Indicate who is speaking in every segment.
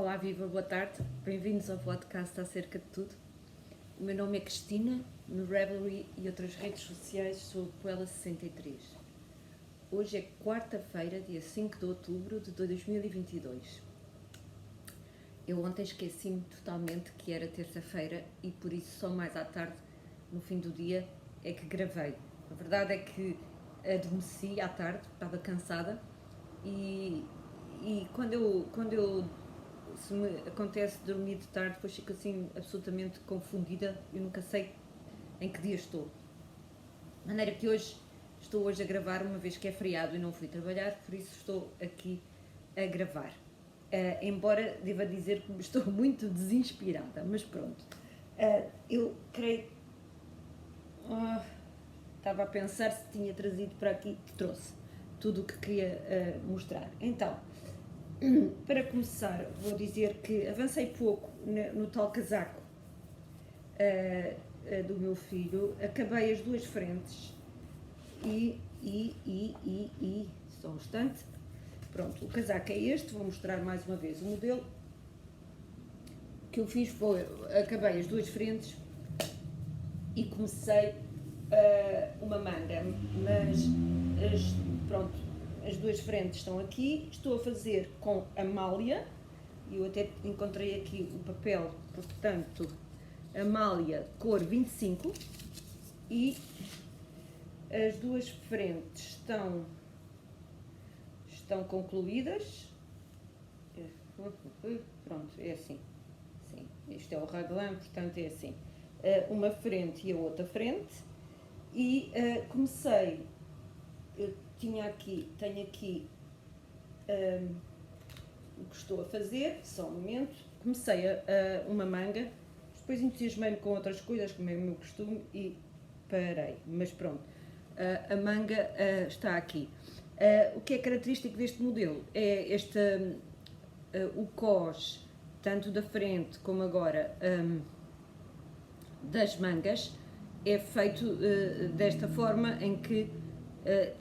Speaker 1: Olá, viva, boa tarde, bem-vindos ao podcast Acerca de Tudo. O meu nome é Cristina, no Revelry e outras redes sociais sou Poela63. Hoje é quarta-feira, dia 5 de outubro de 2022. Eu ontem esqueci-me totalmente que era terça-feira e por isso só mais à tarde, no fim do dia, é que gravei. A verdade é que adormeci à tarde, estava cansada e quando se me acontece dormir de tarde, depois fico assim absolutamente confundida, eu nunca sei em que dia estou. De maneira que estou hoje a gravar, uma vez que é feriado e não fui trabalhar, por isso estou aqui a gravar. Embora deva dizer que estou muito desinspirada, mas pronto. Eu creio... estava a pensar se tinha trazido para aqui, trouxe tudo o que queria mostrar. Então, para começar, vou dizer que avancei pouco no tal casaco do meu filho, acabei as duas frentes e só um instante, pronto, o casaco é este, vou mostrar mais uma vez o modelo. O que eu fiz foi, acabei as duas frentes e comecei uma manga, mas pronto, as duas frentes estão aqui, estou a fazer com a malha, eu até encontrei aqui o papel, portanto, a malha cor 25 e as duas frentes estão concluídas, pronto, é assim, sim, isto é o raglan, portanto é assim, uma frente e a outra frente e comecei, eu tenho aqui o que estou a fazer, só um momento, comecei uma manga, depois entusiasmei-me com outras coisas, como é o meu costume, e parei, mas pronto, a manga está aqui. O que é característico deste modelo é o cós, tanto da frente como agora das mangas, é feito desta forma em que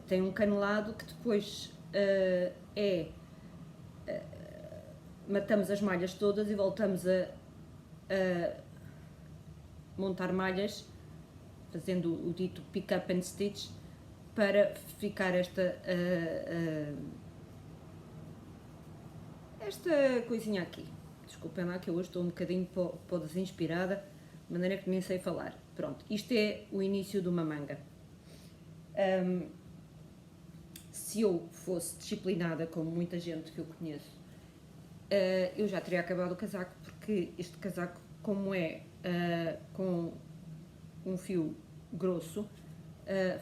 Speaker 1: tem um canelado que depois matamos as malhas todas e voltamos a montar malhas, fazendo o dito pick up and stitch, para ficar esta coisinha aqui. Desculpem lá que eu hoje estou um bocadinho desinspirada, de maneira que nem sei falar. Pronto, isto é o início de uma manga. Se eu fosse disciplinada, como muita gente que eu conheço, eu já teria acabado o casaco, porque este casaco, como é com um fio grosso,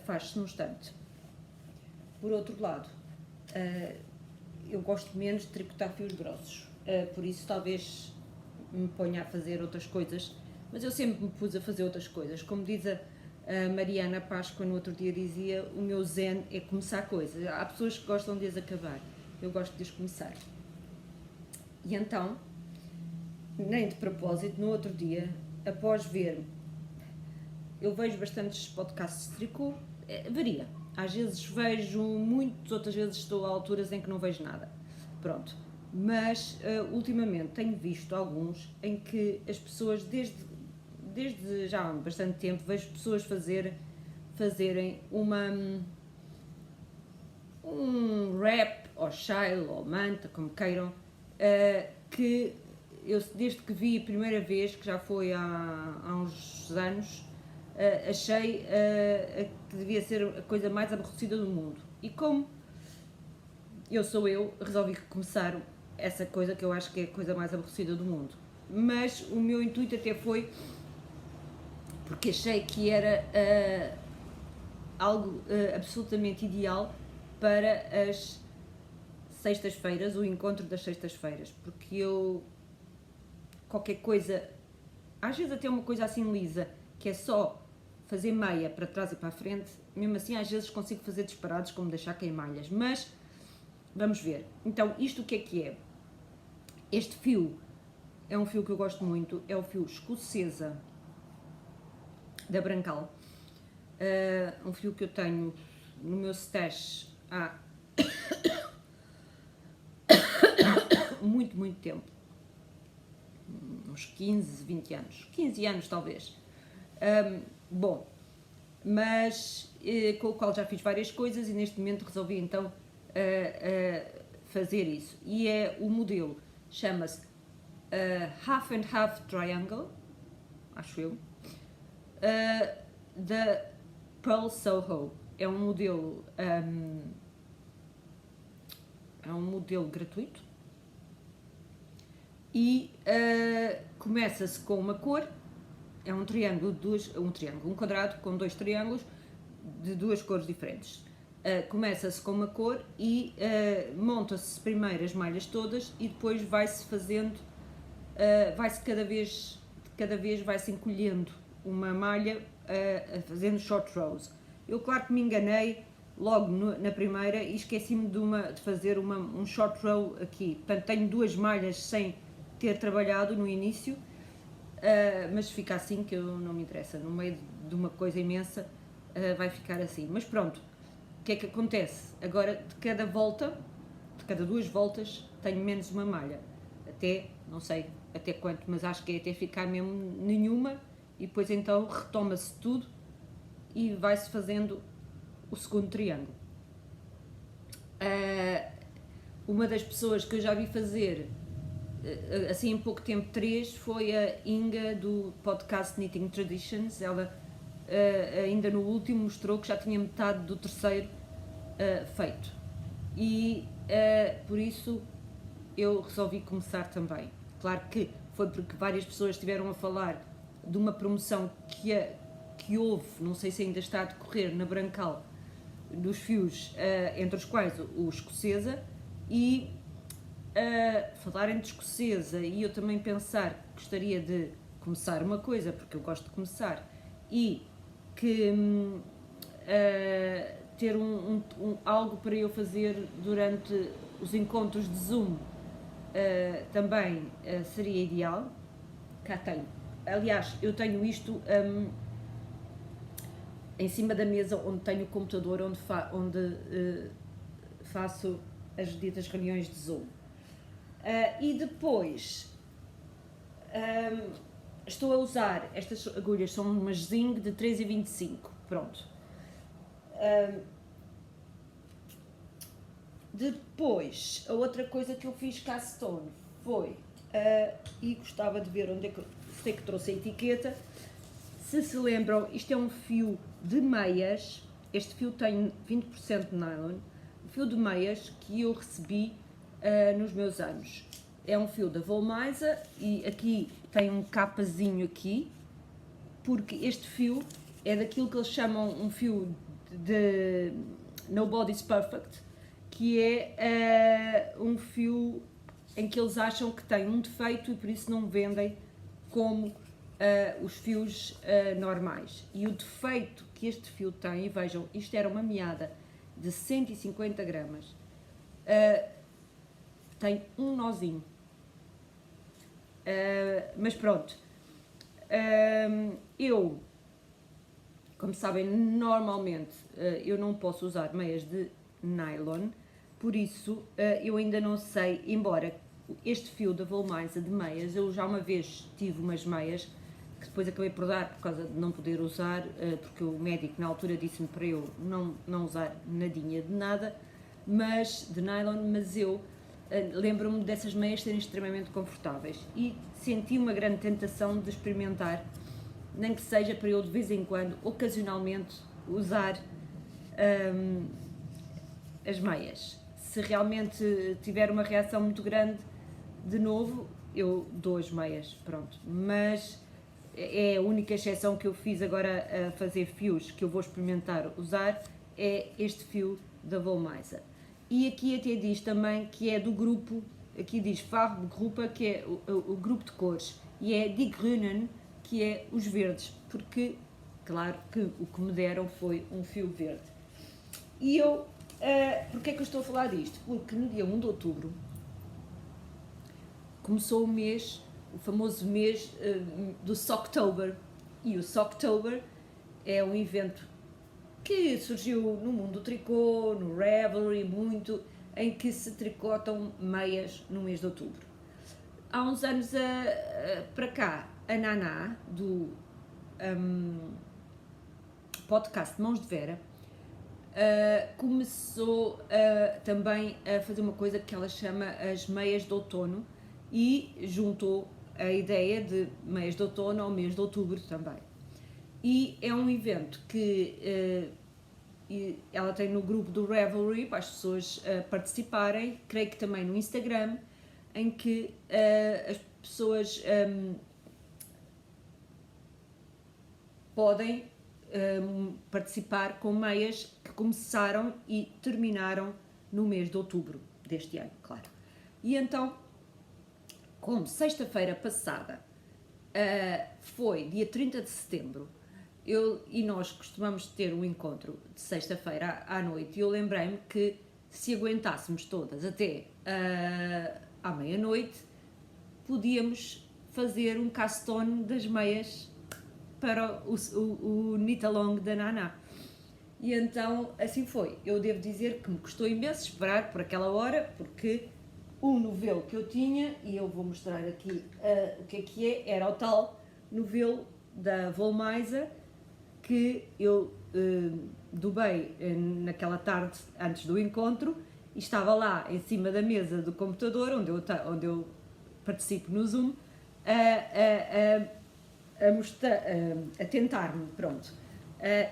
Speaker 1: faz-se num instante. Por outro lado, eu gosto menos de tricotar fios grossos, por isso talvez me ponha a fazer outras coisas, mas eu sempre me pus a fazer outras coisas. Como diz a Mariana Páscoa no outro dia, dizia, o meu zen é começar coisas. Há pessoas que gostam de as acabar, eu gosto de as começar. E então, nem de propósito, no outro dia, após ver, eu vejo bastantes podcasts de tricô, varia. Às vezes vejo muitos, outras vezes estou a alturas em que não vejo nada. Pronto. Mas, ultimamente, tenho visto alguns em que as pessoas, desde já há bastante tempo, vejo pessoas fazerem um wrap, ou shell, ou manta, como queiram, que eu, desde que vi a primeira vez, que já foi há uns anos, achei que devia ser a coisa mais aborrecida do mundo. E como eu resolvi começar essa coisa que eu acho que é a coisa mais aborrecida do mundo. Mas o meu intuito até foi porque achei que era algo absolutamente ideal para as sextas-feiras, o encontro das sextas-feiras, porque eu, qualquer coisa, às vezes até uma coisa assim lisa, que é só fazer meia para trás e para a frente, mesmo assim às vezes consigo fazer disparados, como deixar cair malhas, mas vamos ver. Então, isto o que é? Este fio é um fio que eu gosto muito, é o fio escocesa da Brancal, um fio que eu tenho no meu stash há muito tempo, uns 15, 20 anos, 15 anos talvez. Bom, mas com o qual já fiz várias coisas e neste momento resolvi então fazer isso. E é o modelo, chama-se Half and Half Triangle, acho eu, da Pearl Soho. É um modelo gratuito e começa-se com uma cor, é um triângulo, um quadrado com dois triângulos de duas cores diferentes. Começa-se com uma cor e monta-se primeiro as malhas todas e depois vai-se fazendo, vai-se cada vez vai-se encolhendo uma malha, fazendo short rows. Eu claro que me enganei logo na primeira e esqueci-me de fazer um short row aqui, portanto tenho duas malhas sem ter trabalhado no início, mas fica assim que eu não me interessa, no meio de uma coisa imensa vai ficar assim, mas pronto, o que é que acontece? Agora de cada duas voltas tenho menos uma malha, até, não sei até quanto, mas acho que é até ficar mesmo nenhuma e depois então retoma-se tudo e vai-se fazendo o segundo triângulo. Uma das pessoas que eu já vi fazer assim em pouco tempo 3 foi a Inga do podcast Knitting Traditions. Ela ainda no último mostrou que já tinha metade do terceiro feito e por isso eu resolvi começar também. Claro que foi porque várias pessoas estiveram a falar de uma promoção que houve, não sei se ainda está a decorrer, na Brancal, dos fios, entre os quais o escocesa, e falarem de escocesa e eu também pensar que gostaria de começar uma coisa, porque eu gosto de começar, e que ter algo para eu fazer durante os encontros de Zoom também seria ideal. Cá tenho. Aliás, eu tenho isto em cima da mesa onde tenho o computador, onde faço as ditas reuniões de Zoom. E depois estou a usar, estas agulhas são umas Zing de 3,25, pronto. Depois, a outra coisa que eu fiz cast stone foi, e gostava de ver onde é que eu sei que trouxe a etiqueta, se lembram, isto é um fio de meias, este fio tem 20% de nylon, um fio de meias que eu recebi nos meus anos. É um fio da Volmaisa e aqui tem um capazinho aqui, porque este fio é daquilo que eles chamam um fio de Nobody's Perfect, que é um fio em que eles acham que tem um defeito e por isso não vendem como os fios normais. E o defeito que este fio tem, e vejam, isto era uma meada de 150 gramas, tem um nozinho. Mas pronto, eu, como sabem, normalmente eu não posso usar meias de nylon, por isso eu ainda não sei, embora este fio da Volmaisa de meias, eu já uma vez tive umas meias que depois acabei por dar por causa de não poder usar, porque o médico na altura disse-me para eu não usar nadinha de nada, mas de nylon, mas eu lembro-me dessas meias serem extremamente confortáveis e senti uma grande tentação de experimentar, nem que seja para eu de vez em quando, ocasionalmente, usar as meias. Se realmente tiver uma reação muito grande, de novo, eu dou as meias, pronto. Mas é a única exceção que eu fiz agora a fazer fios que eu vou experimentar usar, é este fio da Volmaisa. E aqui até diz também que é do grupo, aqui diz Farbgruppe, que é o grupo de cores, e é Die Grünen, que é os verdes, porque, claro, que o que me deram foi um fio verde. E eu, porque é que eu estou a falar disto? Porque no dia 1 de outubro começou o mês, o famoso mês do Socktober, e o Socktober é um evento que surgiu no mundo do tricô, no Ravelry, muito, em que se tricotam meias no mês de outubro. há uns anos para cá, a Naná, do podcast Mãos de Vera, começou também a fazer uma coisa que ela chama as meias de outono e juntou a ideia de meias de outono ao mês de outubro também. E é um evento que ela tem no grupo do Ravelry para as pessoas participarem, creio que também no Instagram, em que as pessoas podem participar com meias que começaram e terminaram no mês de outubro deste ano, claro. E então, como sexta-feira passada foi dia 30 de setembro, nós costumamos ter um encontro de sexta-feira à noite, e eu lembrei-me que se aguentássemos todas até à meia-noite, podíamos fazer um castone das meias para o knit along da Naná. E então assim foi. Eu devo dizer que me custou imenso esperar por aquela hora, porque o novelo que eu tinha, e eu vou mostrar aqui o que é, era o tal novelo da Volmaisa que eu dobei naquela tarde antes do encontro, e estava lá em cima da mesa do computador onde eu participo no Zoom a tentar-me, pronto.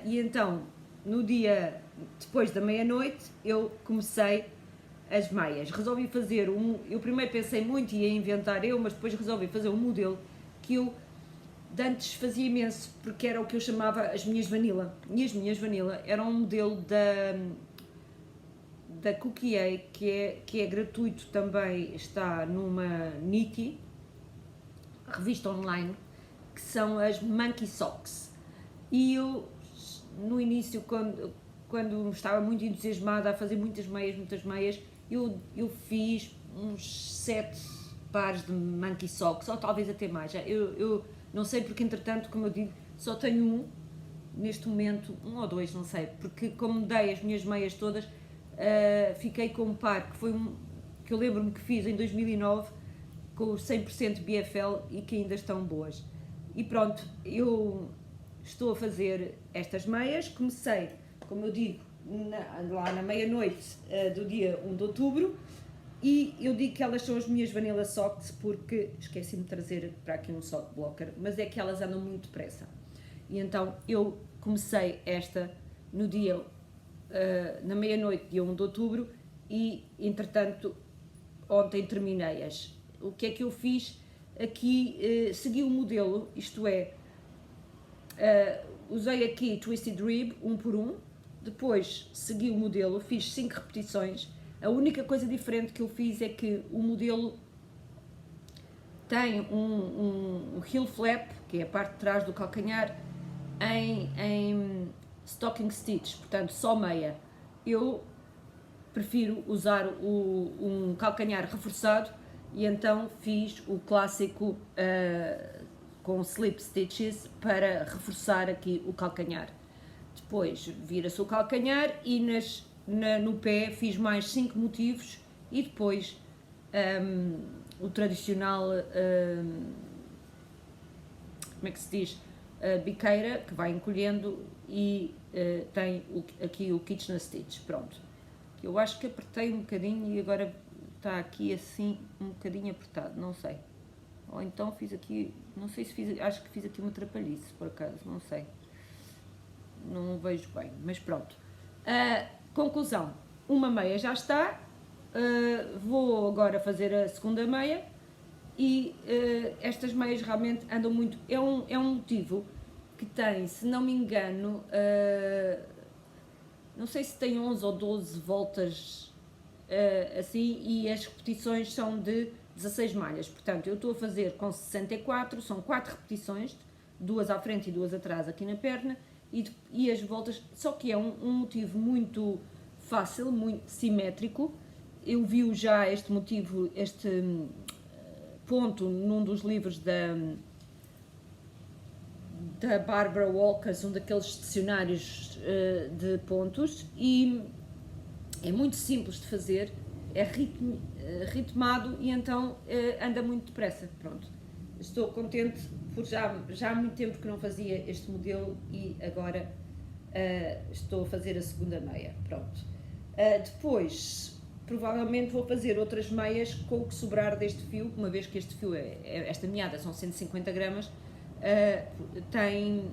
Speaker 1: E então, no dia depois da meia-noite, eu comecei as meias. Resolvi fazer eu primeiro pensei muito e ia inventar mas depois resolvi fazer um modelo que eu de antes fazia imenso, porque era o que eu chamava as minhas vanilla. E as minhas vanilla eram um modelo da Cookie A, que é gratuito também, está numa Niki, revista online, que são as Monkey Socks. E eu, no início, quando estava muito entusiasmada a fazer muitas meias, eu fiz uns 7 pares de Monkey Socks, ou talvez até mais. Eu não sei, porque entretanto, como eu digo, só tenho neste momento, 1 ou 2, não sei, porque como dei as minhas meias todas, fiquei com um par que eu lembro-me que fiz em 2009 com os 100% BFL e que ainda estão boas. E pronto, eu estou a fazer estas meias. Comecei, como eu digo, lá na meia-noite do dia 1 de outubro, e eu digo que elas são as minhas Vanilla Socks porque esqueci-me de trazer para aqui um sock blocker, mas é que elas andam muito depressa. E então eu comecei esta no dia, na meia-noite, dia 1 de outubro, e entretanto ontem terminei-as. O que é que eu fiz aqui? Segui o modelo, isto é, usei aqui Twisted Rib 1 por 1, depois segui o modelo, fiz 5 repetições. A única coisa diferente que eu fiz é que o modelo tem um heel flap, que é a parte de trás do calcanhar, em stocking stitch, portanto só meia. Eu prefiro usar um calcanhar reforçado, e então fiz o clássico com slip stitches para reforçar aqui o calcanhar. Depois vira-se o calcanhar e no pé fiz mais 5 motivos, e depois o tradicional, como é que se diz, biqueira, que vai encolhendo, e tem aqui o Kitchener Stitch. Pronto, eu acho que apertei um bocadinho e agora está aqui assim um bocadinho apertado, não sei, ou então fiz aqui, não sei se fiz, acho que fiz aqui uma trapalhice por acaso, não sei, não vejo bem, mas pronto. Conclusão, uma meia já está, vou agora fazer a segunda meia, e estas meias realmente andam muito, é um motivo que tem, se não me engano, não sei se tem 11 ou 12 voltas assim, e as repetições são de 16 malhas, portanto eu estou a fazer com 64, são 4 repetições, 2 à frente e 2 atrás aqui na perna, e as voltas, só que é um motivo muito fácil, muito simétrico. Eu vi já este motivo, este ponto, num dos livros da Barbara Walkers, um daqueles dicionários de pontos, e é muito simples de fazer. ritmado e então anda muito depressa, pronto. Estou contente por já há muito tempo que não fazia este modelo e agora estou a fazer a segunda meia, pronto. Depois, provavelmente vou fazer outras meias com o que sobrar deste fio, uma vez que este fio, esta meada são 150 gramas, tem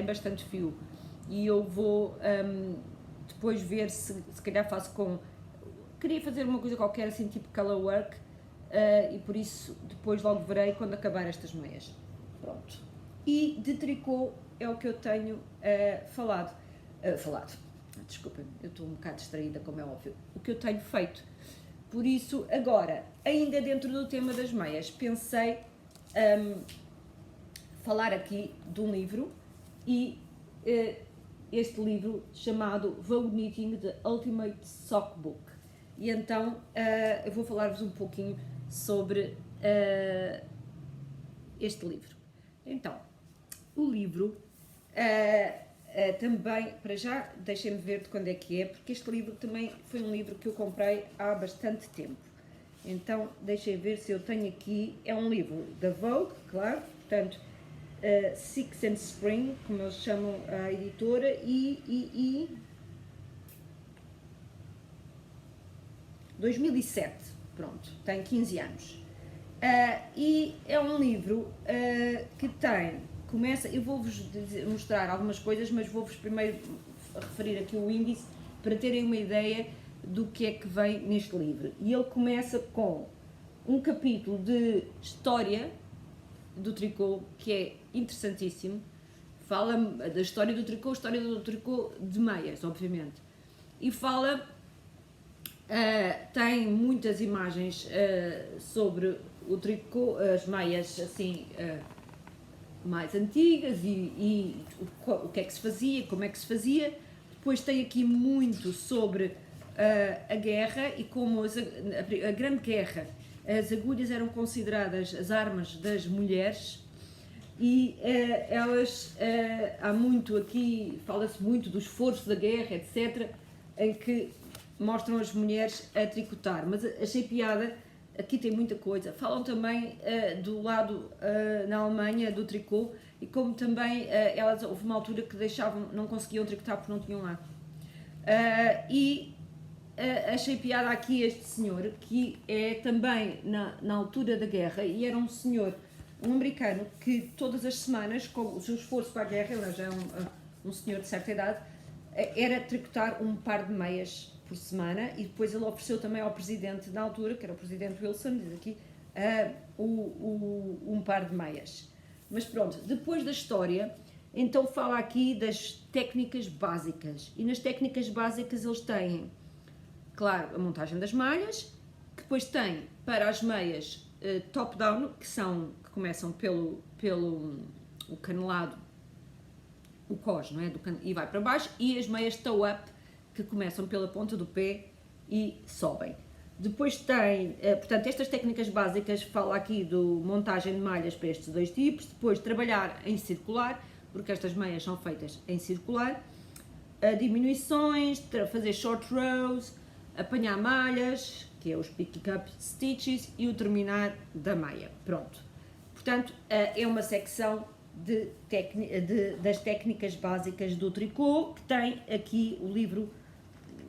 Speaker 1: bastante fio e eu vou depois ver se calhar faço com... Queria fazer uma coisa qualquer assim, tipo color work, e por isso depois logo verei quando acabar estas meias. Pronto. E de tricô é o que eu tenho falado. Desculpem, eu estou um bocado distraída, como é óbvio. O que eu tenho feito. Por isso, agora, ainda dentro do tema das meias, pensei falar aqui de um livro e este livro chamado Vogue Knitting The Ultimate Sock Book. E então eu vou falar-vos um pouquinho sobre este livro. Então, o livro também, para já, deixem-me ver de quando é que é, porque este livro também foi um livro que eu comprei há bastante tempo. Então, deixem ver se eu tenho aqui, é um livro da Vogue, claro, portanto, Six and Spring, como eles chamam a editora, e 2007, pronto, tem 15 anos. E é um livro que começa, eu vou-vos mostrar algumas coisas, mas vou-vos primeiro referir aqui o índice para terem uma ideia do que é que vem neste livro. E ele começa com um capítulo de história do tricô, que é interessantíssimo. Fala da história do tricô de meias, obviamente. E fala... tem muitas imagens sobre o tricô, as meias assim mais antigas e o que é que se fazia, como é que se fazia. Depois tem aqui muito sobre a guerra e como a Grande Guerra, as agulhas eram consideradas as armas das mulheres e elas, há muito aqui, fala-se muito do esforço da guerra, etc., em que mostram as mulheres a tricotar, mas achei piada, aqui tem muita coisa. Falam também do lado na Alemanha do tricô e como também elas, houve uma altura que não conseguiam tricotar porque não tinham ar. Achei piada aqui este senhor, que é também na altura da guerra, e era um senhor, um americano, que todas as semanas, com o seu esforço para a guerra, ele já é um senhor de certa idade, era tricotar um par de meias por semana, e depois ele ofereceu também ao presidente na altura, que era o presidente Wilson, diz aqui, um par de meias. Mas pronto, depois da história, então fala aqui das técnicas básicas, e nas técnicas básicas eles têm, claro, a montagem das malhas, que depois tem para as meias top-down, que começam pelo o canelado, o cós, não é? E vai para baixo, e as meias toe-up, que começam pela ponta do pé e sobem. Depois tem, portanto, estas técnicas básicas, fala aqui do montagem de malhas para estes dois tipos, depois trabalhar em circular, porque estas meias são feitas em circular, diminuições, fazer short rows, apanhar malhas, que é os picking up stitches, e o terminar da meia. Pronto. Portanto, é uma secção das técnicas básicas do tricô, que tem aqui o livro.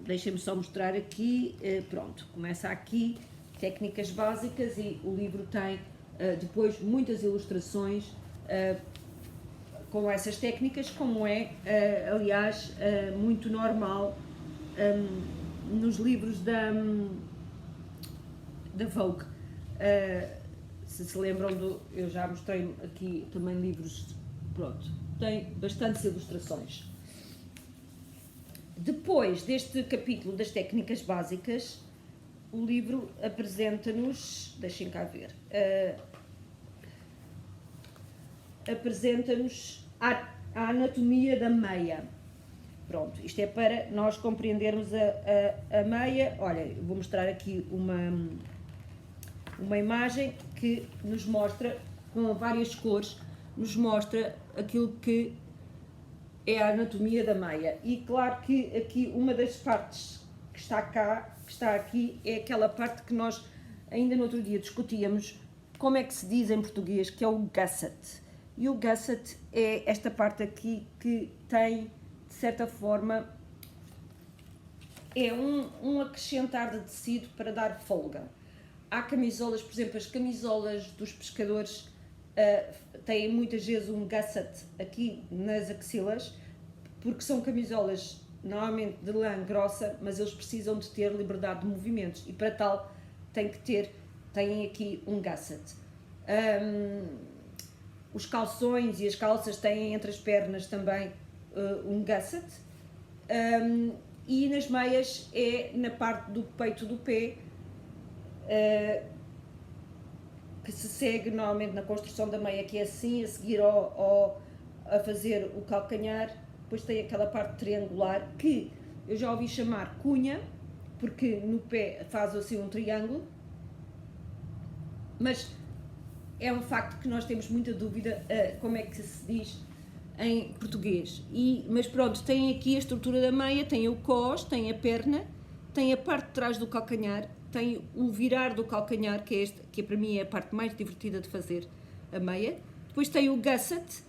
Speaker 1: Deixem-me só mostrar aqui, pronto, começa aqui, técnicas básicas, e o livro tem depois muitas ilustrações com essas técnicas, como é, aliás, muito normal nos livros da Vogue. Se lembram, eu já mostrei aqui também livros, pronto, tem bastantes ilustrações. Depois deste capítulo das técnicas básicas, o livro apresenta-nos, deixem cá ver, apresenta-nos a anatomia da meia. Pronto, isto é para nós compreendermos a meia. Olha, eu vou mostrar aqui uma imagem que nos mostra, com várias cores, nos mostra aquilo que é a anatomia da meia. E claro que aqui uma das partes que está cá, que está aqui, é aquela parte que nós ainda no outro dia discutíamos, como é que se diz em português, que é o gusset. E o gusset é esta parte aqui que tem, de certa forma, é um acrescentar de tecido para dar folga. Há camisolas, por exemplo, as camisolas dos pescadores têm muitas vezes um gusset aqui nas axilas, porque são camisolas normalmente de lã grossa, mas eles precisam de ter liberdade de movimentos e para tal têm aqui um gusset. Os calções e as calças têm entre as pernas também um gusset. E nas meias é na parte do peito do pé, que se segue normalmente na construção da meia, que é assim, a seguir a fazer o calcanhar, depois tem aquela parte triangular, que eu já ouvi chamar cunha, porque no pé faz assim um triângulo, mas é um facto que nós temos muita dúvida como é que se diz em português. Mas pronto, tem aqui a estrutura da meia, tem o cós, tem a perna, tem a parte de trás do calcanhar, tem o virar do calcanhar, que para mim é a parte mais divertida de fazer a meia. Depois tem o gusset,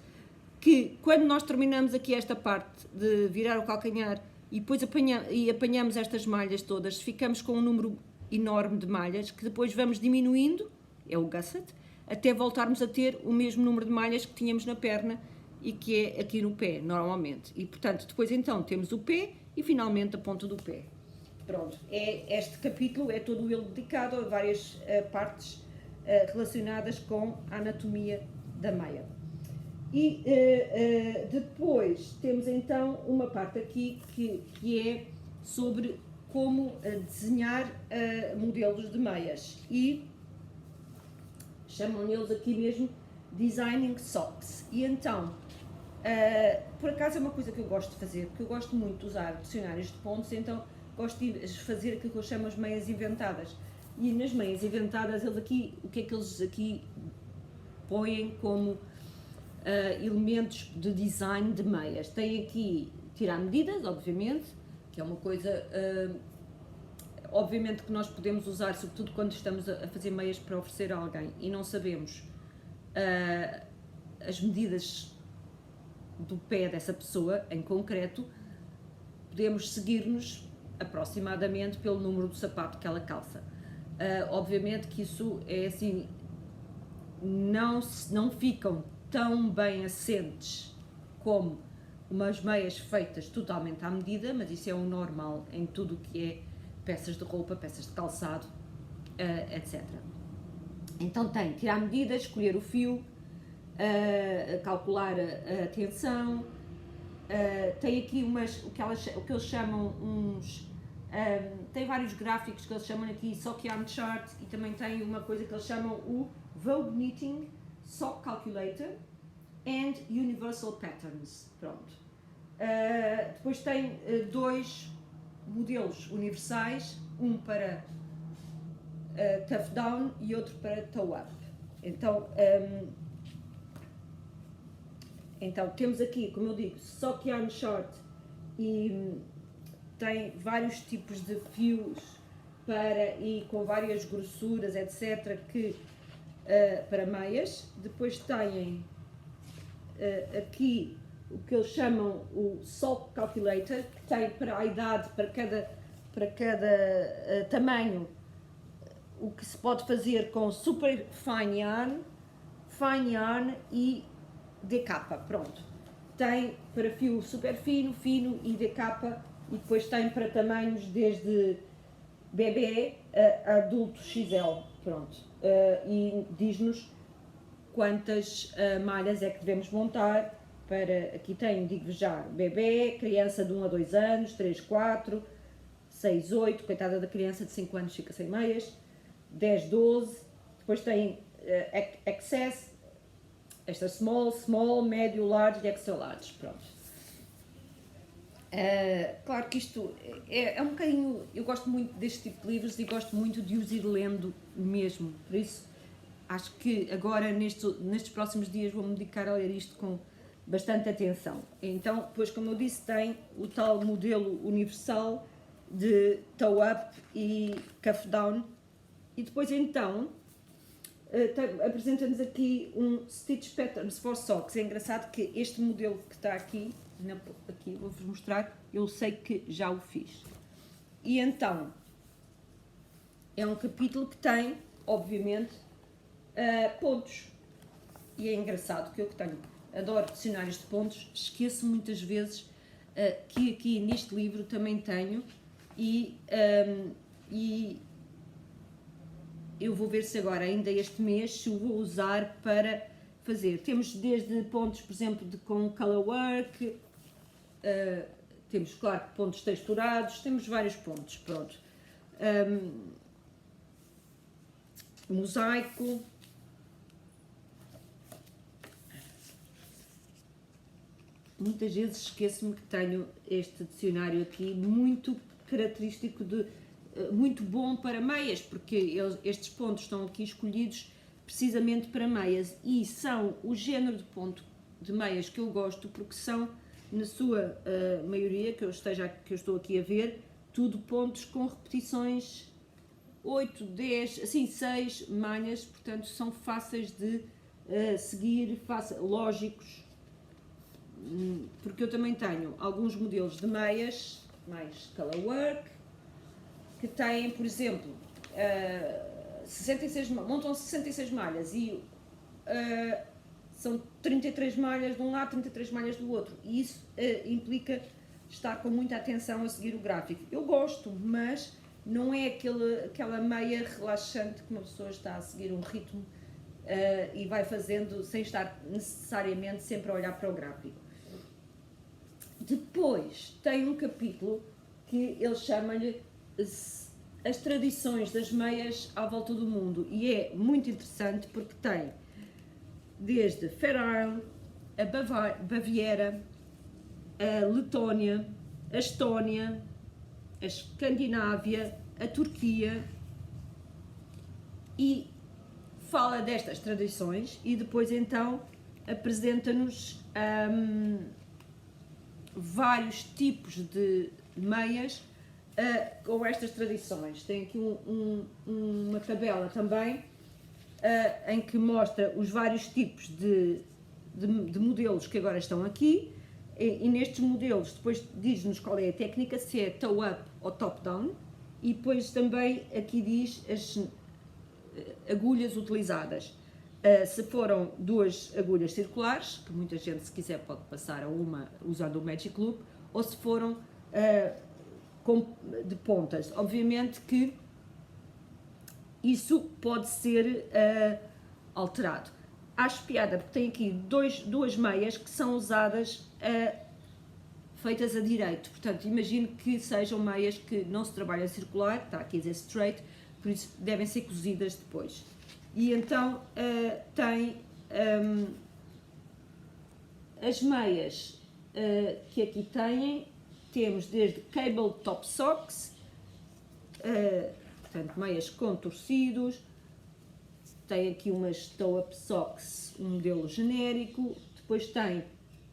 Speaker 1: que quando nós terminamos aqui esta parte de virar o calcanhar e depois apanhamos estas malhas todas, ficamos com um número enorme de malhas, que depois vamos diminuindo, é o gusset, até voltarmos a ter o mesmo número de malhas que tínhamos na perna e que é aqui no pé, normalmente. E, portanto, depois então temos o pé e finalmente a ponta do pé. Pronto, este capítulo é todo ele dedicado a várias partes relacionadas com a anatomia da meia. E depois temos então uma parte aqui que é sobre como desenhar modelos de meias. E chamam eles aqui mesmo Designing Socks. E então, por acaso é uma coisa que eu gosto de fazer, porque eu gosto muito de usar dicionários de pontos, então gosto de fazer aquilo que eu chamo as meias inventadas. E nas meias inventadas, o que é que eles aqui põem como elementos de design de meias? Tem aqui tirar medidas, obviamente, que é uma coisa, obviamente que nós podemos usar, sobretudo quando estamos a fazer meias para oferecer a alguém e não sabemos as medidas do pé dessa pessoa, em concreto, podemos seguir-nos aproximadamente pelo número do sapato que ela calça. Obviamente que isso é assim, não ficam tão bem assentes como umas meias feitas totalmente à medida, mas isso é o normal em tudo o que é peças de roupa, peças de calçado, etc. Então tem tirar medidas, escolher o fio, calcular a tensão, tem aqui o que eles chamam tem vários gráficos que eles chamam aqui Sock Yarn Chart, e também tem uma coisa que eles chamam o Vogue Knitting Sock Calculator and Universal Patterns. Pronto. Depois tem dois modelos universais, um para Tough Down e outro para Toe Up. Então temos aqui, como eu digo, Sock Yarn Chart, e tem vários tipos de fios e com várias grossuras, etc., para meias. Depois têm aqui o que eles chamam o Sock Calculator, que tem para a idade, para cada tamanho, o que se pode fazer com Super Fine Yarn e DK. Pronto. Tem para fio super fino, fino e DK, e depois tem para tamanhos desde bebê a adulto XL. Pronto. E diz-nos quantas malhas é que devemos montar. Aqui tem, digo já, bebê, criança de 1 a 2 anos, 3, 4, 6, 8, coitada da criança de 5 anos fica sem meias, 10, 12, depois tem excess, esta small, médio, large e extra large. Pronto. Claro que isto é um bocadinho, eu gosto muito deste tipo de livros e gosto muito de os ir lendo mesmo, por isso acho que agora nestes próximos dias vou-me dedicar a ler isto com bastante atenção. Então, depois, como eu disse, tem o tal modelo universal, de toe up e cuff down. E depois então apresenta-nos aqui um Stitch Patterns for Socks. É engraçado que este modelo que está aqui vou-vos mostrar, eu sei que já o fiz. E então, é um capítulo que tem, obviamente, pontos. E é engraçado que eu que tenho, adoro dicionários de pontos, esqueço muitas vezes que aqui neste livro também tenho e eu vou ver se agora, ainda este mês, se o vou usar para fazer. Temos desde pontos, por exemplo, com color work, temos, claro, pontos texturados, temos vários pontos, pronto. Mosaico. Muitas vezes esqueço-me que tenho este dicionário aqui, muito característico muito bom para meias, porque estes pontos estão aqui escolhidos precisamente para meias e são o género de ponto de meias que eu gosto, porque são, na sua maioria, que eu estou aqui a ver, tudo pontos com repetições 8, 10, assim 6 malhas, portanto são fáceis de seguir, lógicos, porque eu também tenho alguns modelos de meias, mais color work, que têm, por exemplo, 66, montam 66 malhas e são 33 malhas de um lado, 33 malhas do outro. E isso implica estar com muita atenção a seguir o gráfico. Eu gosto, mas não é aquela meia relaxante que uma pessoa está a seguir um ritmo e vai fazendo sem estar necessariamente sempre a olhar para o gráfico. Depois tem um capítulo que ele chama-lhe as tradições das meias à volta do mundo e é muito interessante porque tem desde Fair Isle, a Baviera, a Letónia, a Estónia, a Escandinávia, a Turquia e fala destas tradições e depois então apresenta-nos vários tipos de meias com estas tradições. Tem aqui uma tabela também em que mostra os vários tipos de modelos que agora estão aqui e nestes modelos depois diz-nos qual é a técnica, se é toe up ou top down e depois também aqui diz as agulhas utilizadas. Se foram duas agulhas circulares, que muita gente se quiser pode passar a uma usando o Magic Loop, ou se foram de pontas. Obviamente que isso pode ser alterado. Acho piada porque tem aqui duas meias que são usadas feitas a direito, portanto imagino que sejam meias que não se trabalham circular, está aqui a dizer straight, por isso devem ser cozidas depois. E então tem as meias que aqui temos desde cable top socks, portanto meias com torcidos, tem aqui umas toe up socks, um modelo genérico, depois tem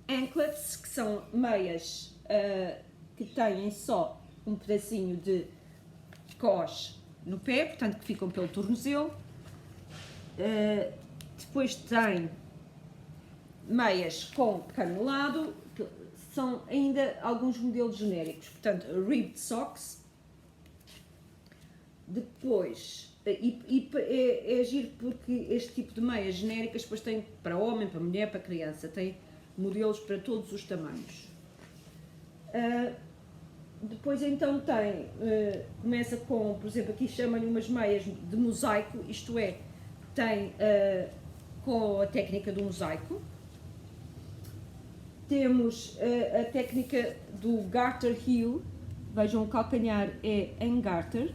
Speaker 1: anklets, que são meias que têm só um pedacinho de cós no pé, portanto que ficam pelo tornozelo. Depois tem meias com canelado, que são ainda alguns modelos genéricos, portanto ribbed socks. Depois, é giro porque este tipo de meias genéricas depois tem para homem, para mulher, para criança, tem modelos para todos os tamanhos. Depois então começa com, por exemplo, aqui chamam-lhe umas meias de mosaico, isto é, tem com a técnica do mosaico. Temos a técnica do garter heel, vejam o calcanhar é em garter.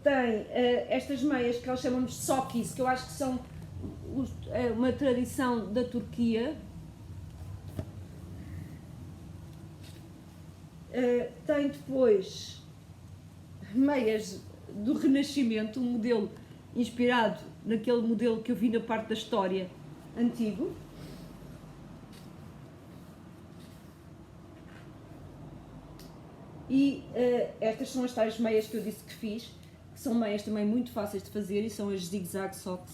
Speaker 1: Tem estas meias que eles chamam de sockies, que eu acho que são uma tradição da Turquia. Tem depois meias do Renascimento, um modelo inspirado naquele modelo que eu vi na parte da história antigo. E estas são as tais meias que eu disse que fiz, que são meias também muito fáceis de fazer e são as zig-zag socks.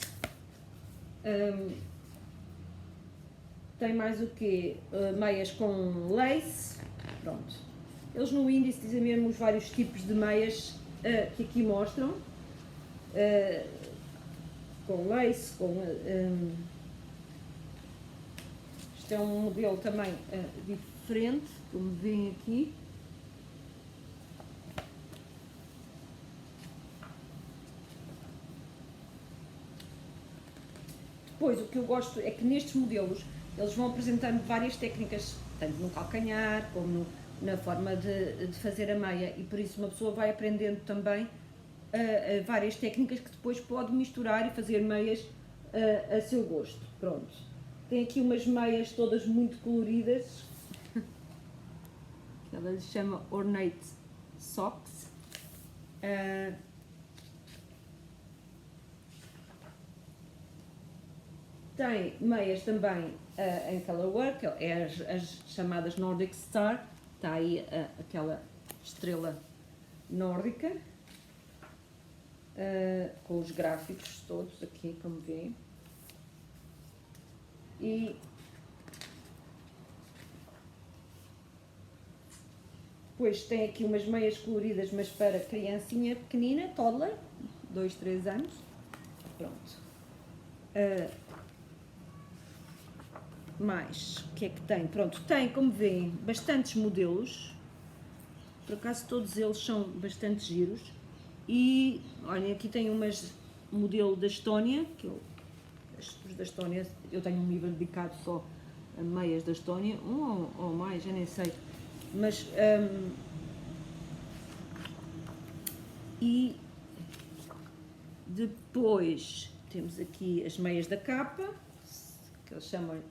Speaker 1: Tem mais o quê? Meias com lace, pronto. Eles no índice dizem mesmo os vários tipos de meias que aqui mostram. Com lace, isto é um modelo também diferente, como veem aqui. Depois, o que eu gosto é que nestes modelos eles vão apresentando várias técnicas, tanto no calcanhar como na forma de fazer a meia, e por isso uma pessoa vai aprendendo também várias técnicas que depois pode misturar e fazer meias a seu gosto. Pronto. Tem aqui umas meias todas muito coloridas, ela se chama Ornate Socks. Tem meias também em colorwork, é as chamadas Nordic Star, está aí aquela estrela nórdica, com os gráficos todos aqui, como veem. E depois tem aqui umas meias coloridas, mas para criancinha pequenina, toddler, 2, 3 anos. Pronto. Mais, o que é que tem? Pronto, tem, como veem, bastantes modelos, por acaso todos eles são bastante giros, e olhem, aqui tem umas modelo da Estónia, que os da Estónia, eu tenho um livro dedicado só a meias da Estónia, ou mais, já nem sei, mas, e depois temos aqui as meias da capa, que eles chamam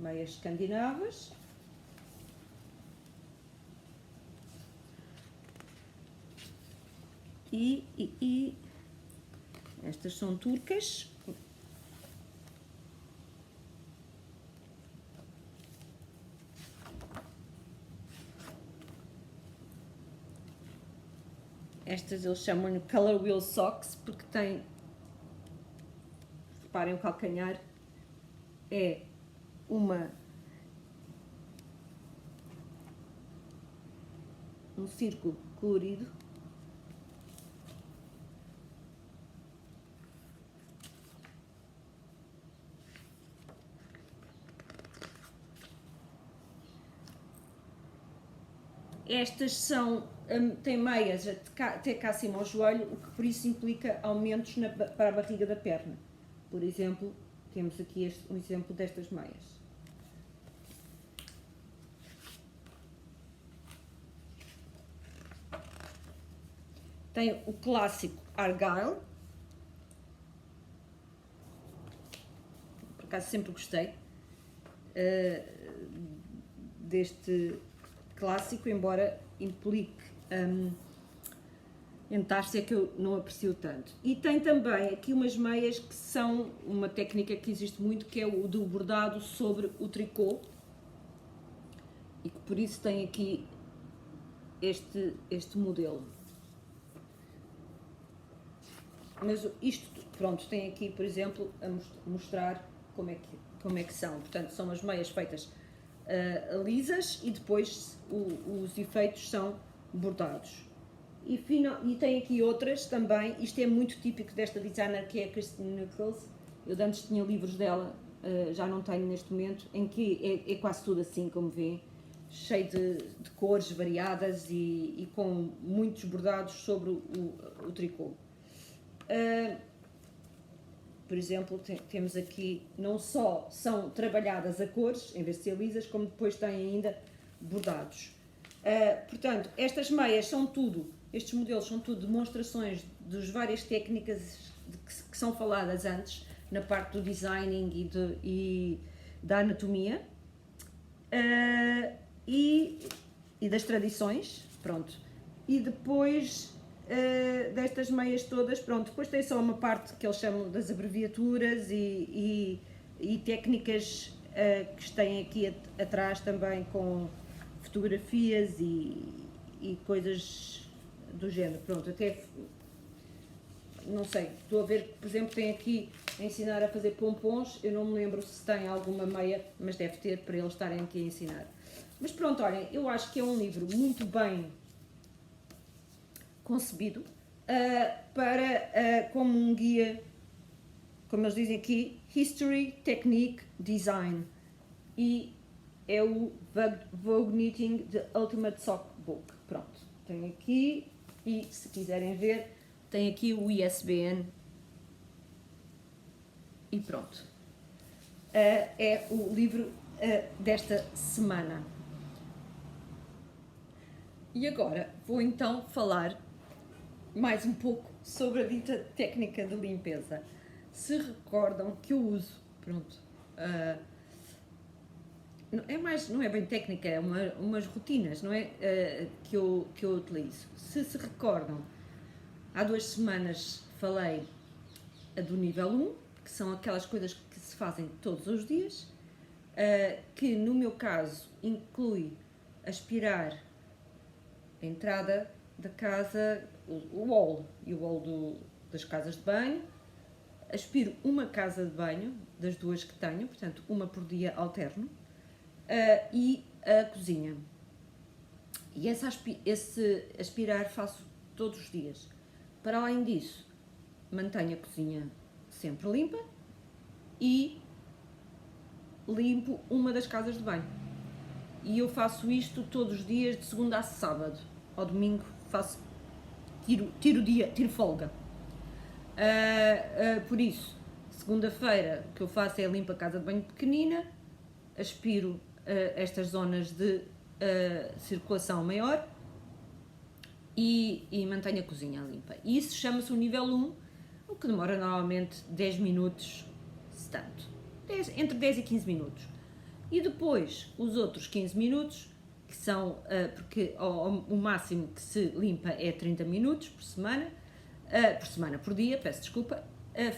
Speaker 1: meias escandinavas. E estas são turcas. Estas eles chamam-lhe Color Wheel Socks porque tem, reparem, o calcanhar é um círculo colorido. Estas são, têm meias até cá acima ao joelho, o que por isso implica aumentos para a barriga da perna. Por exemplo, temos aqui um exemplo destas meias. Tem o clássico Argyle, por acaso sempre gostei deste clássico, embora implique entarse, é que eu não aprecio tanto. E tem também aqui umas meias que são uma técnica que existe muito, que é o do bordado sobre o tricô, e que por isso tem aqui este modelo. Mas isto, pronto, tem aqui, por exemplo, a mostrar como é que são. Portanto, são as meias feitas lisas e depois os efeitos são bordados. E tem aqui outras também, isto é muito típico desta designer que é a Christine Nichols. Eu antes tinha livros dela, já não tenho neste momento, em que é quase tudo assim, como vêem, cheio de cores variadas e com muitos bordados sobre o tricô. Por exemplo, temos aqui, não só são trabalhadas a cores, em vez de ser lisas, como depois têm ainda bordados. Portanto, estas meias são tudo, estes modelos são tudo demonstrações das várias técnicas que são faladas antes, na parte do designing e da anatomia, e das tradições, pronto. E depois destas meias todas, pronto, depois tem só uma parte que eles chamam das abreviaturas e técnicas que têm aqui atrás também com fotografias e e coisas do género. Pronto, até não sei, estou a ver que, por exemplo, tem aqui a ensinar a fazer pompons. Eu não me lembro se tem alguma meia, mas deve ter para eles estarem aqui a ensinar. Mas pronto, olhem, eu acho que é um livro muito bem concebido para como um guia, como eles dizem aqui, History, Technique, Design. E é o Vogue Knitting The Ultimate Sock Book. Pronto, tem aqui, e se quiserem ver, tem aqui o ISBN e pronto. É o livro desta semana. E agora vou então falar mais um pouco sobre a dita técnica de limpeza. Se recordam que eu uso, pronto, não é bem técnica, é umas rotinas, não é? Que eu utilizo. Se recordam, há 2 semanas falei do nível 1, que são aquelas coisas que se fazem todos os dias, que no meu caso inclui aspirar a entrada da casa, o hall e o hall das casas de banho. Aspiro uma casa de banho, das 2 que tenho, portanto uma por dia alterno, e a cozinha. E esse aspirar faço todos os dias. Para além disso, mantenho a cozinha sempre limpa e limpo uma das casas de banho. E eu faço isto todos os dias, de segunda a sábado. Ao domingo tiro folga. Por isso, segunda-feira o que eu faço é limpo a casa de banho pequenina, aspiro estas zonas de circulação maior e mantenho a cozinha limpa. E isso chama-se o nível 1, o que demora normalmente 10 minutos, se tanto. Entre 10 e 15 minutos. E depois, os outros 15 minutos, que são, porque o máximo que se limpa é 30 minutos por dia, peço desculpa,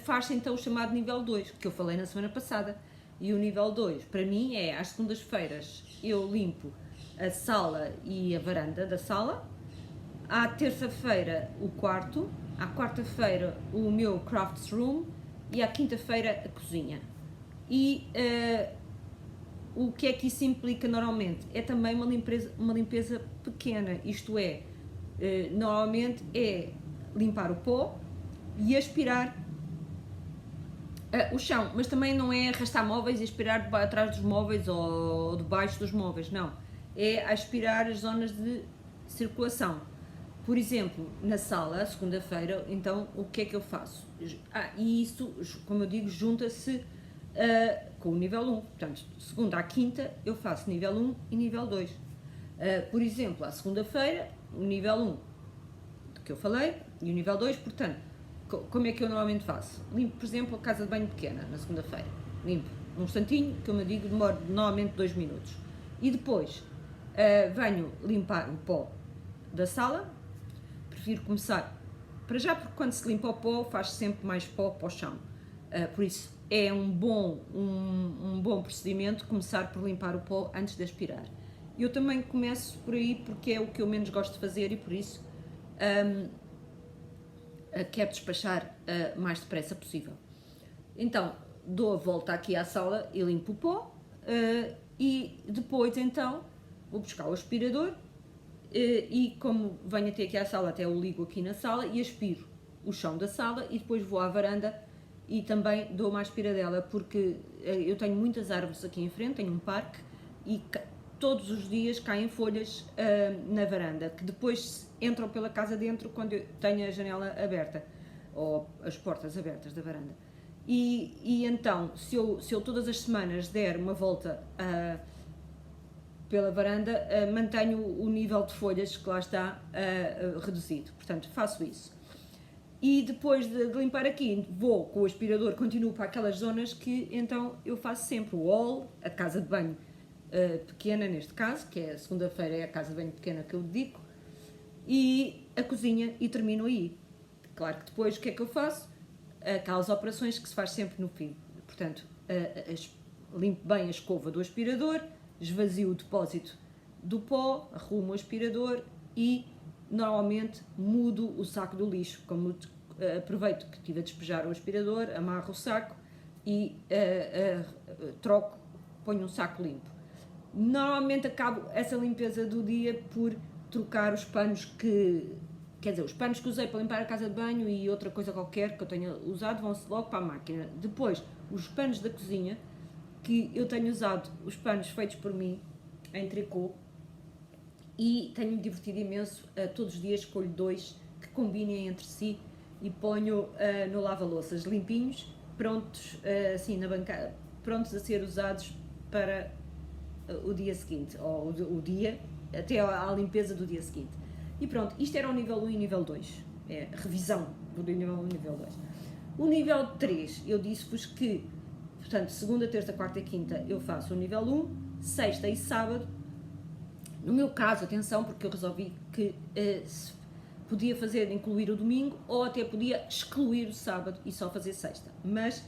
Speaker 1: faz-se então o chamado nível 2, que eu falei na semana passada. E o nível 2, para mim, é às segundas-feiras eu limpo a sala e a varanda da sala, à terça-feira o quarto, à quarta-feira o meu crafts room e à quinta-feira a cozinha. E o que é que isso implica normalmente? É também uma limpeza pequena, isto é, normalmente é limpar o pó e aspirar o chão, mas também não é arrastar móveis e aspirar atrás dos móveis ou debaixo dos móveis, não. É aspirar as zonas de circulação. Por exemplo, na sala, segunda-feira, então, o que é que eu faço? E isso, como eu digo, junta-se com o nível 1. Portanto, segunda à quinta, eu faço nível 1 e nível 2. Por exemplo, à segunda-feira, o nível 1, do que eu falei, e o nível 2, portanto, como é que eu normalmente faço? Limpo, por exemplo, a casa de banho pequena, na segunda-feira. Limpo um instantinho, como eu digo, demora normalmente 2 minutos. E depois, venho limpar o pó da sala. Prefiro começar, para já, porque quando se limpa o pó, faz sempre mais pó para o chão. Por isso, é um bom procedimento começar por limpar o pó antes de aspirar. Eu também começo por aí porque é o que eu menos gosto de fazer e por isso quero despachar mais depressa possível. Então, dou a volta aqui à sala e limpo o pó e depois, então, vou buscar o aspirador e como venho até aqui à sala, até o ligo aqui na sala e aspiro o chão da sala e depois vou à varanda e também dou uma aspiradela porque eu tenho muitas árvores aqui em frente, tenho um parque e todos os dias caem folhas na varanda, que depois entram pela casa dentro quando eu tenho a janela aberta, ou as portas abertas da varanda. E então, se eu todas as semanas der uma volta pela varanda, mantenho o nível de folhas que lá está reduzido. Portanto, faço isso. E depois de limpar aqui, vou com o aspirador, continuo para aquelas zonas que então eu faço sempre. O hall, a casa de banho pequena neste caso, que é a segunda-feira é a casa de banho pequena que eu dedico, e a cozinha e termino aí. Claro que depois o que é que eu faço? Aquelas operações que se faz sempre no fim. Portanto, limpo bem a escova do aspirador, esvazio o depósito do pó, arrumo o aspirador e normalmente mudo o saco do lixo, como aproveito que estive a despejar o aspirador, amarro o saco e troco, ponho um saco limpo. Normalmente acabo essa limpeza do dia por trocar os panos os panos que usei para limpar a casa de banho e outra coisa qualquer que eu tenha usado vão-se logo para a máquina. Depois, os panos da cozinha, que eu tenho usado os panos feitos por mim, em tricô, e tenho-me divertido imenso. Todos os dias escolho 2 que combinem entre si e ponho no lava-louças limpinhos, prontos, assim, na bancada, prontos a ser usados para o dia seguinte, ou o dia, até à limpeza do dia seguinte. E pronto, isto era o nível 1 e nível 2, a revisão do nível 1 e nível 2. O nível 3, eu disse-vos que, portanto, segunda, terça, quarta e quinta eu faço o nível 1, sexta e sábado. No meu caso, atenção, porque eu resolvi que podia incluir o domingo, ou até podia excluir o sábado e só fazer sexta. Mas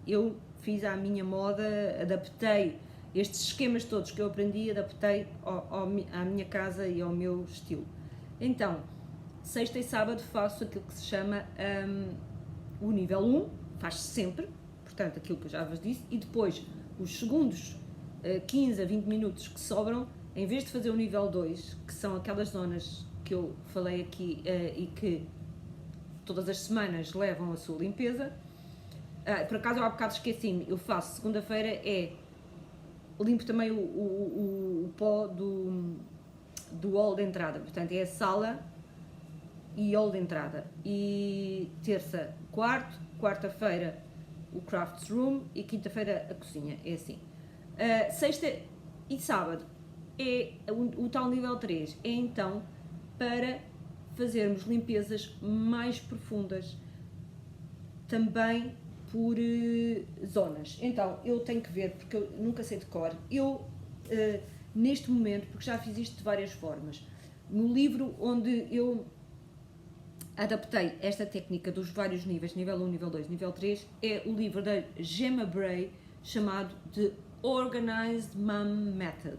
Speaker 1: eu fiz à minha moda, adaptei estes esquemas todos que eu aprendi, adaptei à minha casa e ao meu estilo. Então, sexta e sábado faço aquilo que se chama o nível 1, faz sempre, portanto, aquilo que eu já vos disse, e depois os segundos 15 a 20 minutos que sobram, em vez de fazer o nível 2, que são aquelas zonas que eu falei aqui e que todas as semanas levam a sua limpeza, por acaso eu há bocado esqueci-me, eu faço segunda-feira limpo também o pó do hall de entrada, portanto é a sala e hall de entrada, e terça, quarta-feira o crafts room e quinta-feira a cozinha, é assim. Sexta e sábado é o tal nível 3, é então para fazermos limpezas mais profundas, também por zonas. Então eu tenho que ver, porque eu nunca sei de cor, neste momento, porque já fiz isto de várias formas, no livro onde eu adaptei esta técnica dos vários níveis, nível 1, nível 2, nível 3, é o livro da Gemma Bray, chamado The Organized Mom Method.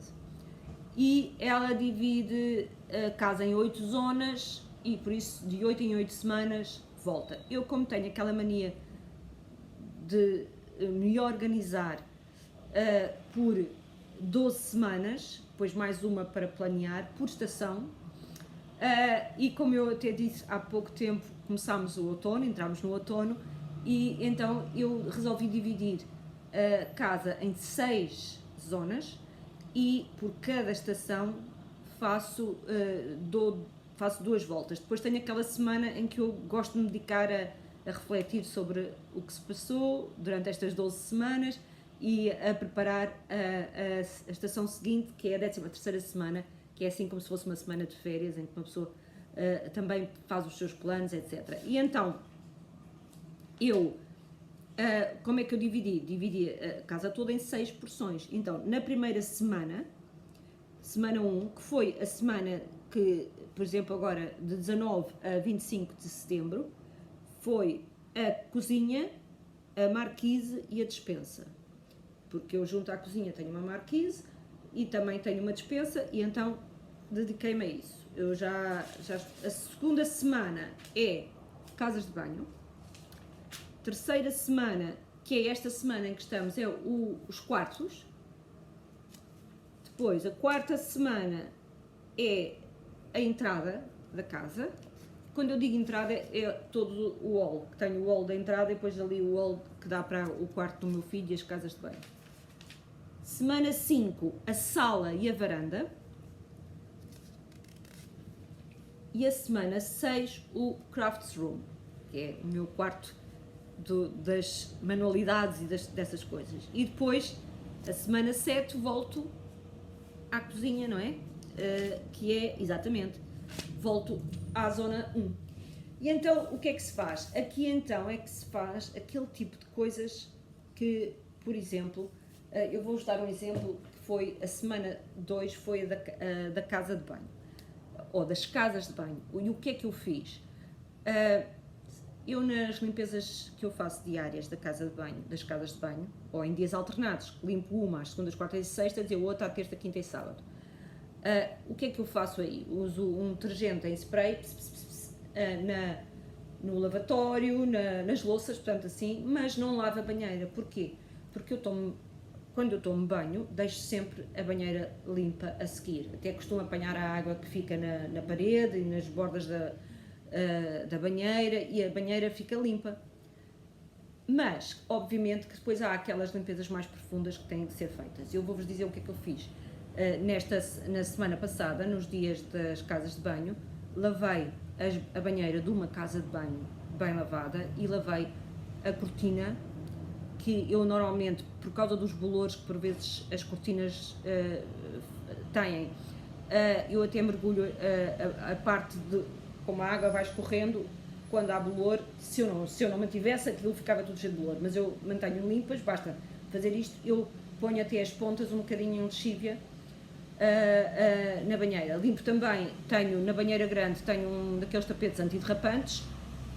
Speaker 1: E ela divide a casa em 8 zonas e por isso de 8 em 8 semanas volta. Eu, como tenho aquela mania de me organizar por 12 semanas, depois mais uma para planear, por estação, e como eu até disse há pouco tempo, começámos o outono, entramos no outono, e então eu resolvi dividir a casa em 6 zonas e por cada estação faço 2 voltas. Depois tenho aquela semana em que eu gosto de me dedicar a refletir sobre o que se passou durante estas 12 semanas e a preparar a estação seguinte, que é a 13ª semana, que é assim como se fosse uma semana de férias, em que uma pessoa também faz os seus planos, etc. E então, como é que eu dividi? Dividi a casa toda em 6 porções. Então, na primeira semana 1, que foi a semana que, por exemplo, agora de 19 a 25 de setembro, foi a cozinha, a marquise e a despensa. Porque eu junto à cozinha tenho uma marquise e também tenho uma despensa e então dediquei-me a isso. A segunda semana é casas de banho. Terceira semana, que é esta semana em que estamos, é os quartos. Depois, a quarta semana é a entrada da casa. Quando eu digo entrada, é todo o hall, que tenho o hall da entrada e depois ali o hall que dá para o quarto do meu filho e as casas de banho. Semana 5, a sala e a varanda. E a semana 6, o crafts room, que é o meu quarto das manualidades e dessas coisas. E depois, a semana 7, volto à cozinha, não é? Que é, exatamente, volto à zona 1. E então, o que é que se faz? Aqui então é que se faz aquele tipo de coisas que, por exemplo, eu vou-vos dar um exemplo, que foi a semana 2, foi a da casa de banho, ou das casas de banho. E o que é que eu fiz? Eu nas limpezas que eu faço diárias das casas de banho, ou em dias alternados, limpo uma às segundas, quartas e sextas e a outra à terça, quinta e sábado. O que é que eu faço aí? Uso um detergente em spray no lavatório, nas louças, portanto assim, mas não lavo a banheira. Porquê? Porque quando eu tomo banho, deixo sempre a banheira limpa a seguir. Até costumo apanhar a água que fica na parede e nas bordas da banheira, e a banheira fica limpa. Mas, obviamente, que depois há aquelas limpezas mais profundas que têm de ser feitas. Eu vou-vos dizer o que é que eu fiz. Na semana passada, nos dias das casas de banho, lavei a banheira de uma casa de banho bem lavada e lavei a cortina, que eu normalmente, por causa dos bolores que por vezes as cortinas têm, eu até mergulho a parte de como a água vai escorrendo. Quando há bolor, se eu não mantivesse, aquilo ficava tudo cheio de bolor, mas eu mantenho limpas, basta fazer isto. Eu ponho até as pontas um bocadinho de lexívia na banheira. Limpo também, na banheira grande, tenho um daqueles tapetes antiderrapantes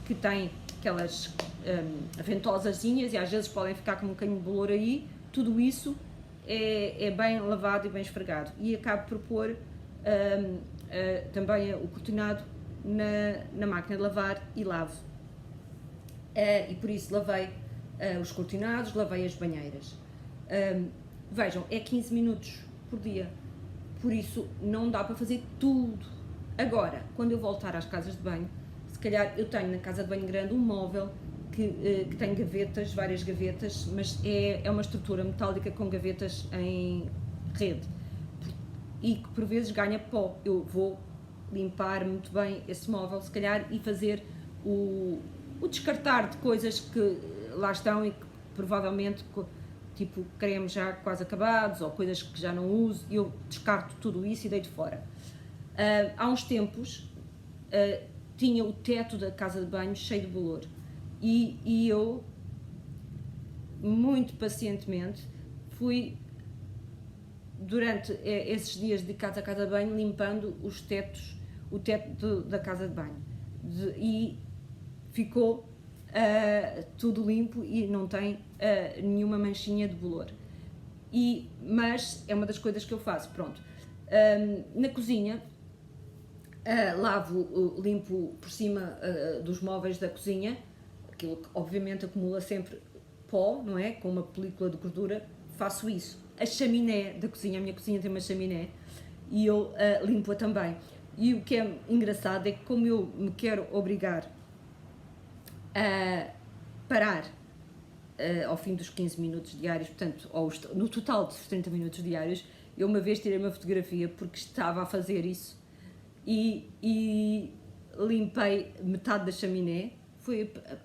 Speaker 1: que tem aquelas ventosazinhas e às vezes podem ficar com um bocadinho de bolor aí. Tudo isso é bem lavado e bem esfregado. E acabo por pôr também o cortinado na máquina de lavar e lavo. E por isso lavei os cortinados, lavei as banheiras. Vejam, é 15 minutos por dia, por isso não dá para fazer tudo. Agora, quando eu voltar às casas de banho, se calhar eu tenho na casa de banho grande um móvel que tem gavetas, várias gavetas, mas é uma estrutura metálica com gavetas em rede e que por vezes ganha pó. Eu vou limpar muito bem esse móvel, se calhar, e fazer o descartar de coisas que lá estão e que provavelmente, tipo cremes já quase acabados ou coisas que já não uso, e eu descarto tudo isso e deito fora. Há uns tempos tinha o teto da casa de banho cheio de bolor e eu muito pacientemente fui durante esses dias dedicados à casa de banho limpando o teto da casa de banho e ficou tudo limpo e não tem nenhuma manchinha de bolor. Mas é uma das coisas que eu faço. Pronto. Na cozinha limpo por cima dos móveis da cozinha, aquilo que obviamente acumula sempre pó, não é? Com uma película de gordura, faço isso. A chaminé da cozinha, a minha cozinha tem uma chaminé e eu limpo-a também. E o que é engraçado é que, como eu me quero obrigar a parar ao fim dos 15 minutos diários, portanto, no total dos 30 minutos diários, eu uma vez tirei uma fotografia porque estava a fazer isso e limpei metade da chaminé.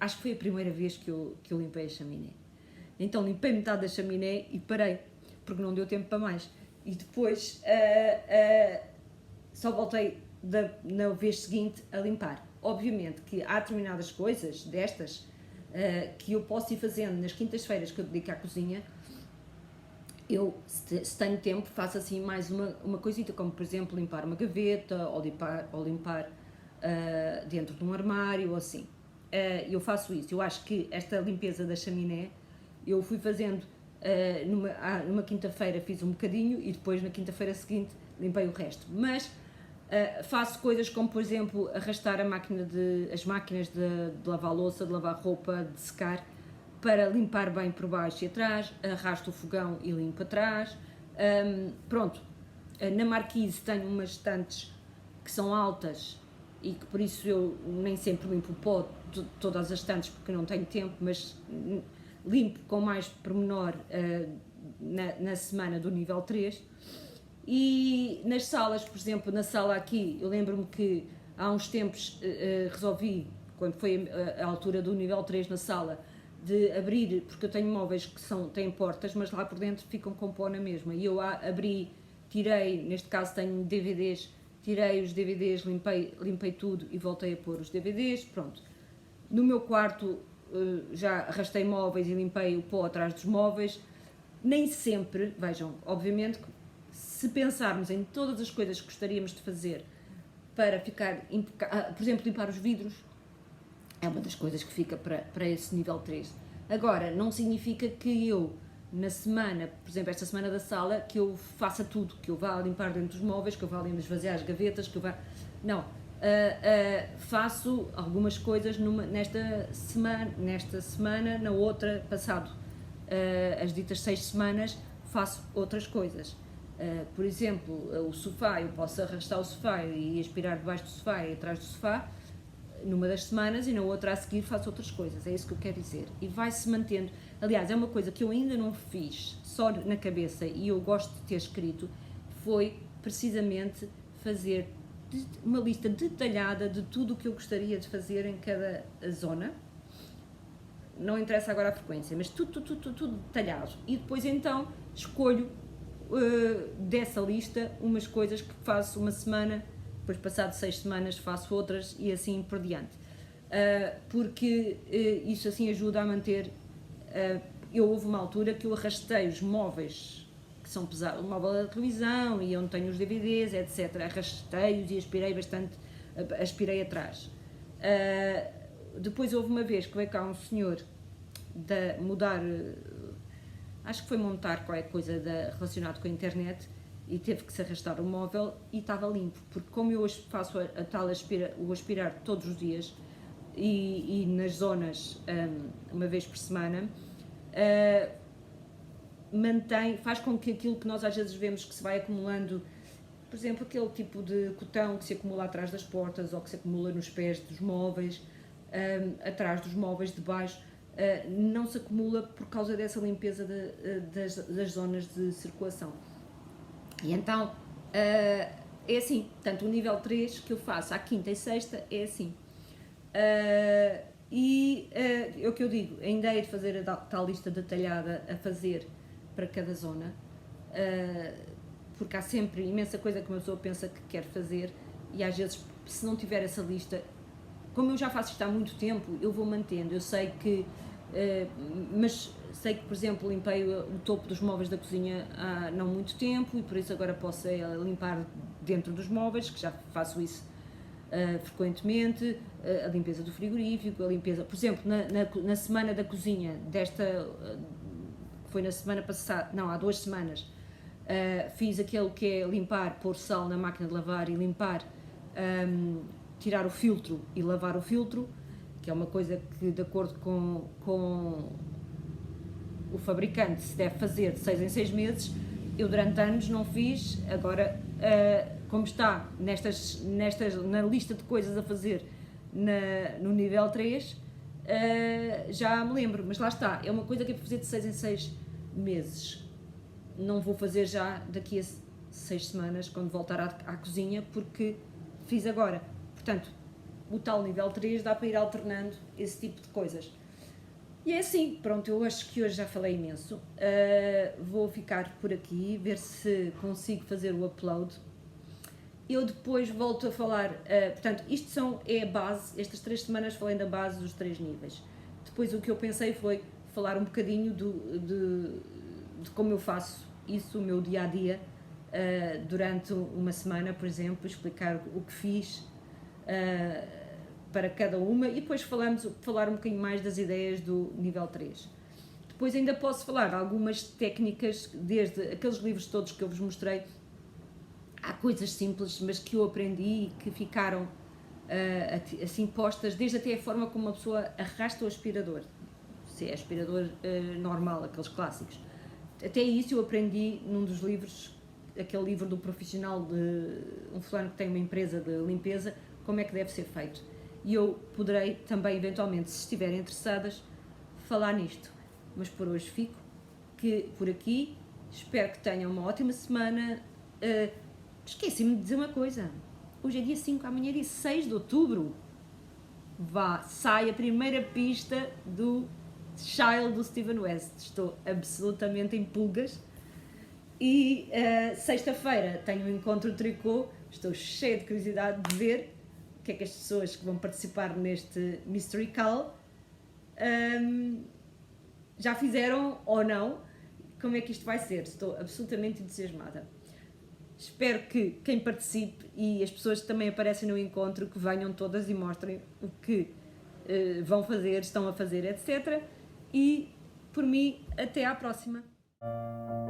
Speaker 1: Acho que foi a primeira vez que eu limpei a chaminé. Então limpei metade da chaminé e parei, porque não deu tempo para mais. E depois só voltei na vez seguinte a limpar. Obviamente que há determinadas coisas destas que eu posso ir fazendo nas quintas-feiras que eu dedico à cozinha. Eu, se tenho tempo, faço assim mais uma coisita, como por exemplo limpar uma gaveta ou limpar dentro de um armário ou assim. Eu faço isso. Eu acho que esta limpeza da chaminé eu fui fazendo numa quinta-feira, fiz um bocadinho e depois na quinta-feira seguinte limpei o resto. Mas faço coisas como, por exemplo, arrastar as máquinas de lavar louça, de lavar roupa, de secar, para limpar bem por baixo e atrás, arrasto o fogão e limpo atrás. Pronto, na marquise tenho umas estantes que são altas e que por isso eu nem sempre limpo o pó de todas as estantes porque não tenho tempo, mas limpo com mais pormenor na semana do nível 3. E nas salas, por exemplo, na sala aqui, eu lembro-me que há uns tempos resolvi, quando foi a altura do nível 3 na sala, de abrir, porque eu tenho móveis que têm portas, mas lá por dentro ficam com pó na mesma. E eu tirei, neste caso tenho DVDs, tirei os DVDs, limpei tudo e voltei a pôr os DVDs, pronto. No meu quarto já arrastei móveis e limpei o pó atrás dos móveis. Nem sempre, vejam, obviamente, se pensarmos em todas as coisas que gostaríamos de fazer para ficar impecável, por exemplo, limpar os vidros, é uma das coisas que fica para esse nível 3. Agora, não significa que eu na semana, por exemplo, esta semana da sala, que eu faça tudo, que eu vá limpar dentro dos móveis, que eu vá ali esvaziar as gavetas, que eu vá... Não, faço algumas coisas nesta semana, na outra, passado as ditas 6 semanas, faço outras coisas. Por exemplo, o sofá, eu posso arrastar o sofá e aspirar debaixo do sofá e atrás do sofá, numa das semanas, e na outra a seguir faço outras coisas, é isso que eu quero dizer. E vai-se mantendo. Aliás, é uma coisa que eu ainda não fiz só na cabeça e eu gosto de ter escrito, foi precisamente fazer uma lista detalhada de tudo o que eu gostaria de fazer em cada zona. Não interessa agora a frequência, mas tudo detalhado. E depois então escolho dessa lista umas coisas que faço uma semana, depois passado 6 semanas faço outras e assim por diante. Porque isso assim ajuda a manter... houve uma altura que eu arrastei os móveis que são pesados, o móvel da televisão e onde tenho os DVDs, etc. Arrastei-os e aspirei atrás. Depois houve uma vez que veio cá um senhor mudar, acho que foi montar qualquer coisa relacionado com a internet e teve que se arrastar o móvel e estava limpo, porque como eu faço o aspirar todos os dias e nas zonas uma vez por semana, faz com que aquilo que nós às vezes vemos que se vai acumulando, por exemplo, aquele tipo de cotão que se acumula atrás das portas ou que se acumula nos pés dos móveis, atrás dos móveis de baixo, não se acumula por causa dessa limpeza das zonas de circulação. E então, é assim, portanto, o nível 3 que eu faço à quinta e sexta é assim. É o que eu digo, ainda é de fazer a tal lista detalhada a fazer para cada zona, porque há sempre imensa coisa que uma pessoa pensa que quer fazer e às vezes, se não tiver essa lista, como eu já faço isto há muito tempo, eu vou mantendo. Eu sei que, mas sei que, por exemplo, limpei o topo dos móveis da cozinha há não muito tempo e por isso agora posso limpar dentro dos móveis, que já faço isso frequentemente, a limpeza do frigorífico, a limpeza, por exemplo, na semana da cozinha, foi na semana passada, não, há 2 semanas, fiz aquele que é limpar, pôr sal na máquina de lavar e limpar, tirar o filtro e lavar o filtro, que é uma coisa que, de acordo com o fabricante, se deve fazer de 6 em 6 meses. Eu durante anos não fiz, agora, como está na lista de coisas a fazer no nível 3, já me lembro, mas lá está, é uma coisa que é para fazer de 6 em 6 meses. Não vou fazer já daqui a 6 semanas, quando voltar à cozinha, porque fiz agora. Portanto, o tal nível 3 dá para ir alternando esse tipo de coisas. E é assim, pronto, eu acho que hoje já falei imenso. Vou ficar por aqui, ver se consigo fazer o upload. Eu depois volto a falar, portanto, é a base, estas 3 semanas falei da base dos 3 níveis. Depois o que eu pensei foi falar um bocadinho de como eu faço isso, o meu dia-a-dia, durante uma semana, por exemplo, explicar o que fiz para cada uma e depois falar um bocadinho mais das ideias do nível 3. Depois ainda posso falar de algumas técnicas, desde aqueles livros todos que eu vos mostrei. Há coisas simples, mas que eu aprendi e que ficaram assim postas, desde até a forma como uma pessoa arrasta o aspirador, se é aspirador normal, aqueles clássicos. Até isso eu aprendi num dos livros, aquele livro do profissional de um fulano que tem uma empresa de limpeza, como é que deve ser feito. E eu poderei também, eventualmente, se estiverem interessadas, falar nisto. Mas por hoje fico por aqui. Espero que tenham uma ótima semana. Esqueci-me de dizer uma coisa. Hoje é dia 5, amanhã é dia 6 de outubro. Sai a primeira pista do Child do Steven West. Estou absolutamente em pulgas. E sexta-feira tenho um encontro de tricô. Estou cheia de curiosidade de ver o que é que as pessoas que vão participar neste Mystery Call já fizeram ou não, como é que isto vai ser. Estou absolutamente entusiasmada. Espero que quem participe e as pessoas que também aparecem no encontro, que venham todas e mostrem o que vão fazer, estão a fazer, etc. E, por mim, até à próxima.
Speaker 2: Tchau.